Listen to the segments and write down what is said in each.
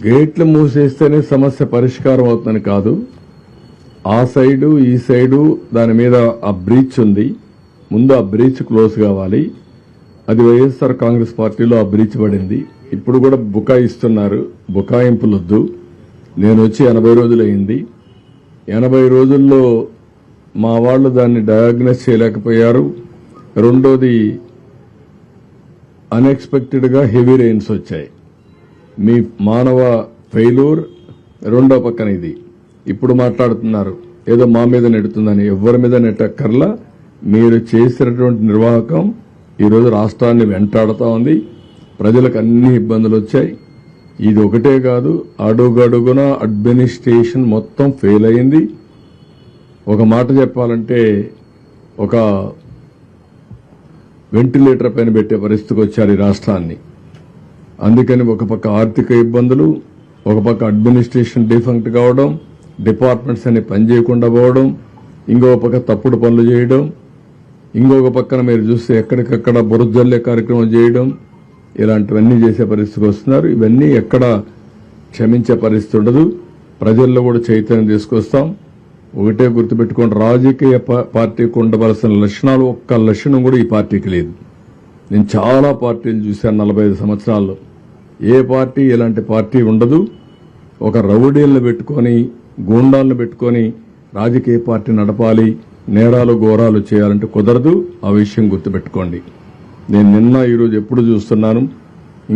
గేట్లు మూసేస్తేనే సమస్య పరిష్కారం అవుతుందని కాదు. ఆ సైడు ఈ సైడు దాని మీద ఆ బ్రీచ్ ఉంది. ముందు ఆ బ్రీచ్ క్లోజ్ కావాలి. అది వైఎస్ఆర్ కాంగ్రెస్ పార్టీలో ఆ బ్రీచ్ పడింది. ఇప్పుడు కూడా బుకాయిస్తున్నారు. బుకాయింపులొద్దు. నేను వచ్చి 80 రోజులైంది. 80 రోజుల్లో మా వాళ్ళు దాన్ని డయాగ్నోస్ చేయలేకపోయారు. రెండోది అన్ఎక్స్పెక్టెడ్ గా హెవీ రెయిన్స్ వచ్చాయి. మీ మానవ ఫెయిల్యూర్. రెండో పక్కన ఇది ఇప్పుడు మాట్లాడుతున్నారు ఏదో మా మీద నెడుతుందని. ఎవరి మీద నెట్టక్కర్లా. మీరు చేసినటువంటి నిర్వాహకం ఈరోజు రాష్ట్రాన్ని వెంటాడుతూ ఉంది. ప్రజలకు అన్ని ఇబ్బందులు వచ్చాయి. ఇది ఒకటే కాదు, అడుగడుగున అడ్మినిస్ట్రేషన్ మొత్తం ఫెయిల్ అయింది. ఒక మాట చెప్పాలంటే ఒక వెంటిలేటర్ పైన పెట్టే పరిస్థితికి వచ్చారు ఈ రాష్ట్రాన్ని. అందుకని ఒక పక్క ఆర్థిక ఇబ్బందులు, ఒక పక్క అడ్మినిస్ట్రేషన్ డిఫంక్ట్ కావడం, డిపార్ట్మెంట్స్ అన్ని పనిచేయకుండా పోవడం, ఇంకో పక్క తప్పుడు పనులు చేయడం, ఇంకొక పక్కన మీరు చూస్తే ఎక్కడికక్కడ బురజల్లే కార్యక్రమం చేయడం, ఇలాంటివన్నీ చేసే పరిస్థితికి వస్తున్నారు. ఇవన్నీ ఎక్కడ క్షమించే పరిస్థితి ఉండదు. ప్రజల్లో కూడా చైతన్యం తీసుకొస్తాం. ఒకటే గుర్తుపెట్టుకోండి, రాజకీయ పార్టీకి ఉండవలసిన లక్షణాలు ఒక్క లక్షణం కూడా ఈ పార్టీకి లేదు. నేను చాలా పార్టీలు చూశాను 45 సంవత్సరాల్లో. ఏ పార్టీ ఇలాంటి పార్టీ ఉండదు. ఒక రౌడీలను పెట్టుకొని, గూండాలను పెట్టుకొని రాజకీయ పార్టీ నడపాలి, నేరాలు ఘోరాలు చేయాలంటే కుదరదు. ఆ విషయం గుర్తుపెట్టుకోండి. నేను నిన్న ఈరోజు ఎప్పుడు చూస్తున్నాను,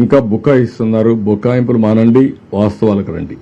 ఇంకా బుకాయిస్తున్నారు. బుకాయింపులు మానండి, వాస్తవాలకు రండి.